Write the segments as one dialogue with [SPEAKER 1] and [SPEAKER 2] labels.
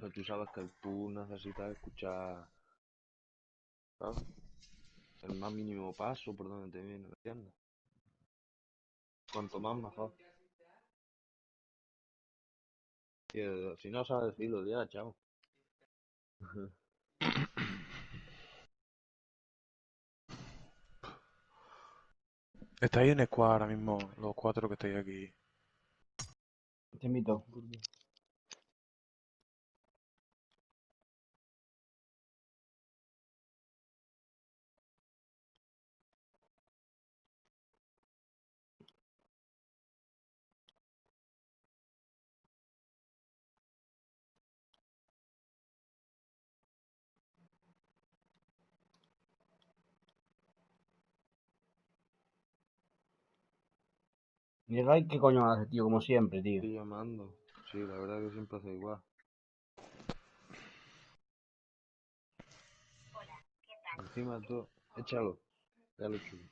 [SPEAKER 1] Pero tú sabes que tú necesitas escuchar, ¿sabes? El más mínimo paso por donde te viene, ¿me entiendes? Cuanto más mejor. Tío, si no sabes decirlo, ya, chao.
[SPEAKER 2] Estáis en squad ahora mismo, los cuatro que estáis aquí.
[SPEAKER 3] Te invito. ¿Y el Ray qué coño hace, tío? Como siempre, tío.
[SPEAKER 1] Estoy llamando. Sí, la verdad que siempre hace igual. Encima tú, échalo. Ya lo subí.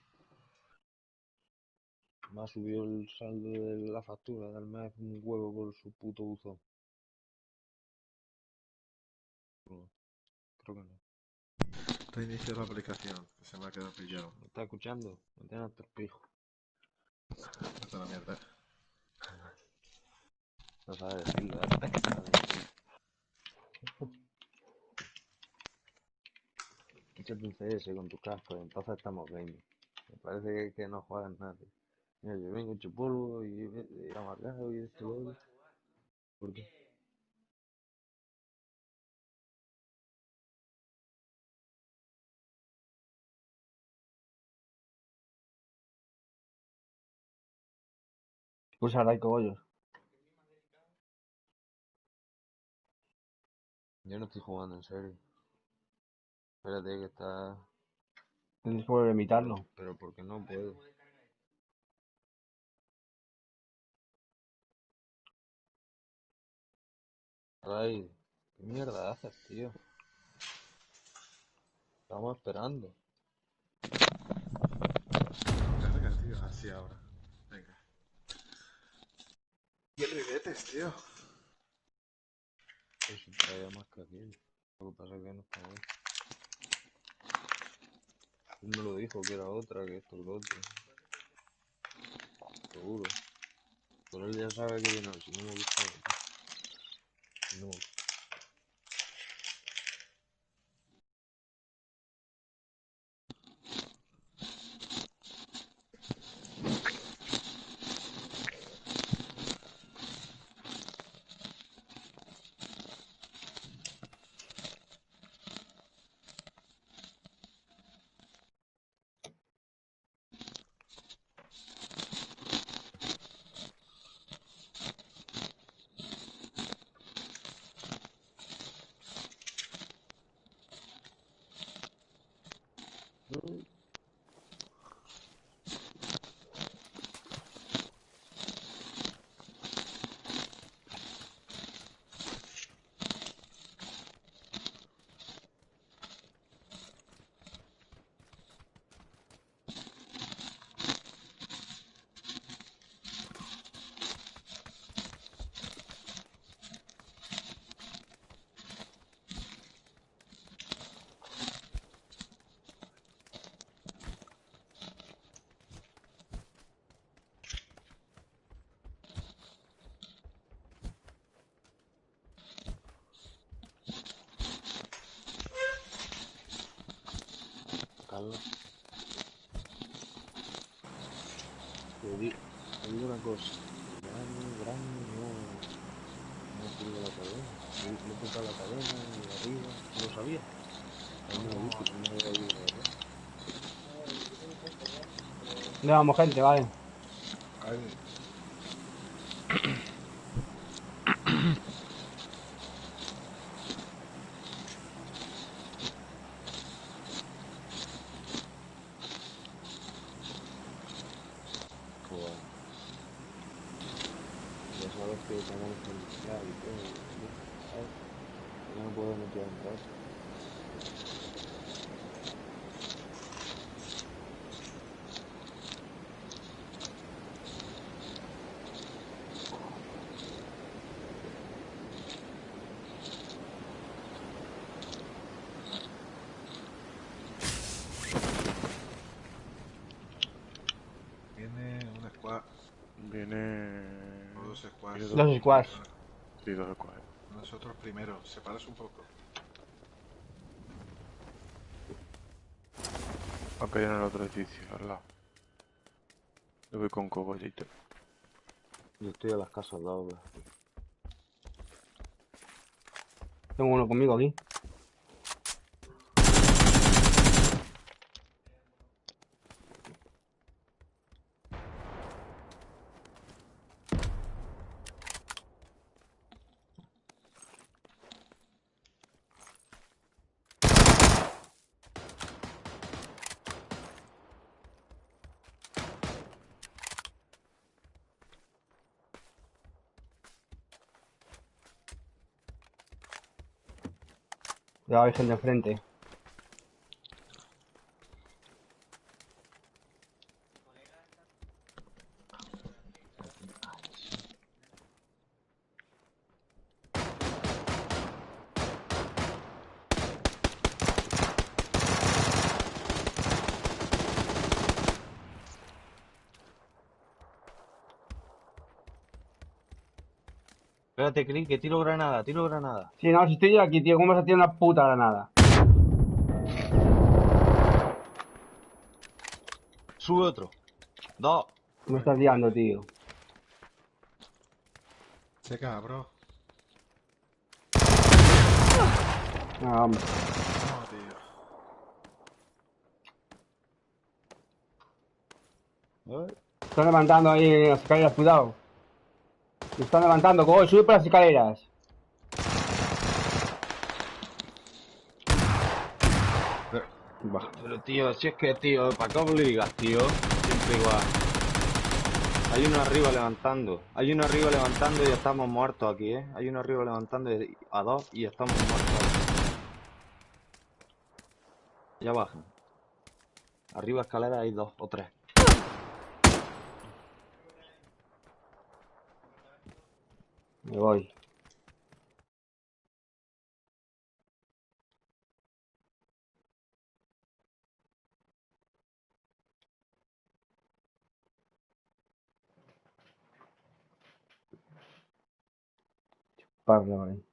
[SPEAKER 1] Me ha subido el saldo de la factura del mes un huevo por su puto buzón. No, creo que no.
[SPEAKER 4] Está iniciando la aplicación, que se me ha quedado pillado.
[SPEAKER 1] ¿Me está escuchando? Me tiene hasta el pijo.
[SPEAKER 4] Está la mierda.
[SPEAKER 1] No sabe decirlo, Échate un CS con tu casco y entonces estamos gaming. Me parece que no juegas nadie. Mira, yo vengo hecho polvo y amargado y esto y lo otro. ¿Por qué?
[SPEAKER 3] Pulsa al Ray cogollos.
[SPEAKER 1] Yo no estoy jugando en serio. Espérate que está...
[SPEAKER 3] Tienes que volver a imitarlo.
[SPEAKER 1] Pero porque no puedo. Ay, ¿qué mierda haces, tío? Estamos esperando.
[SPEAKER 4] Carga, tío. Así ahora. Venga. Y el ribetes, tío.
[SPEAKER 1] Pues si traía más que aquello. Lo que pasa es que no está bien. Él me lo dijo que era otra, que esto, que lo otro. Seguro. Pero él ya sabe que no, si no me gusta. No. Carlos, te digo una cosa. Grande no sirve la cadena. Le he tocado la cadena y arriba. ¿No lo sabía? A mí me lo he visto, no me había oído la verdad.
[SPEAKER 3] Le vamos, gente, vale.
[SPEAKER 1] Ay, pues ya sabes que tenemos que iniciar y todo, ¿sabes? Yo no puedo meter en casa.
[SPEAKER 4] squad.
[SPEAKER 2] Viene...
[SPEAKER 4] O dos squads.
[SPEAKER 2] viene
[SPEAKER 3] Dos squads.
[SPEAKER 2] Sí, dos squads.
[SPEAKER 4] Nosotros primero. Separas un poco.
[SPEAKER 2] Acá hay en el otro edificio, al lado. Yo voy con cogollito.
[SPEAKER 1] Yo estoy a las casas dobles.
[SPEAKER 3] Tengo uno conmigo aquí. Ya hay gente enfrente.
[SPEAKER 1] Espérate, Click, que tiro granada, tiro granada.
[SPEAKER 3] Sí, no, si estoy yo aquí, tío, ¿cómo vas a tirar una puta granada?
[SPEAKER 1] Sube otro. Dos.
[SPEAKER 3] Me estás liando, tío.
[SPEAKER 4] Checa, bro.
[SPEAKER 3] No, hombre.
[SPEAKER 4] No, tío.
[SPEAKER 1] ¿Eh?
[SPEAKER 3] Se están levantando ahí en las escaleras, cuidado. Se están levantando, coño, sube por las escaleras.
[SPEAKER 1] Pero,
[SPEAKER 3] Bah.
[SPEAKER 1] pero, tío, si es que, tío, ¿para qué obligas, tío? Siempre igual. Hay uno arriba levantando. Hay uno arriba levantando y estamos muertos aquí, ¿eh? Hay uno arriba levantando a dos y estamos muertos. Ya bajan. Arriba escalera hay dos o tres.
[SPEAKER 3] Me voy. Parla, vale.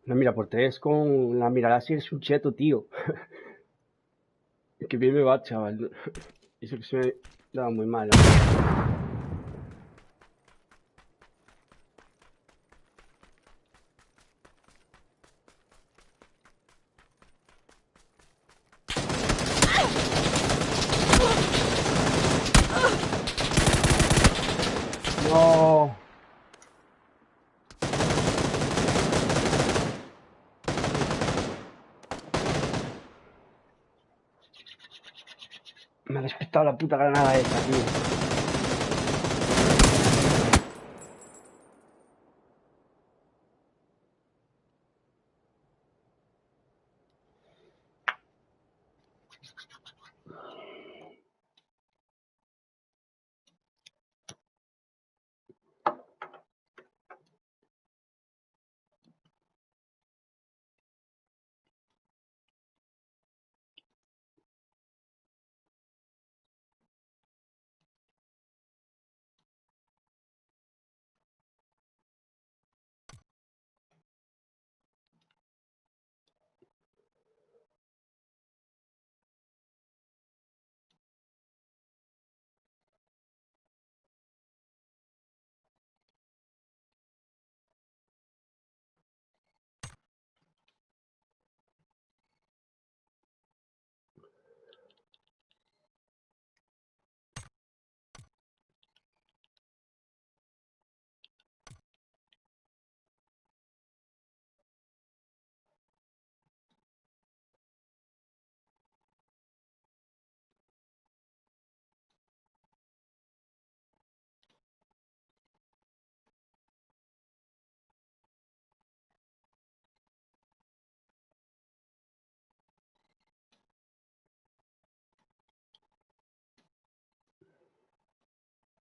[SPEAKER 3] No, mira, por 3 con la mira láser es un cheto, tío. Que bien me va, chaval. Eso que se me daba muy mal, ¿no? No. Me ha despistado la puta granada esa, tío.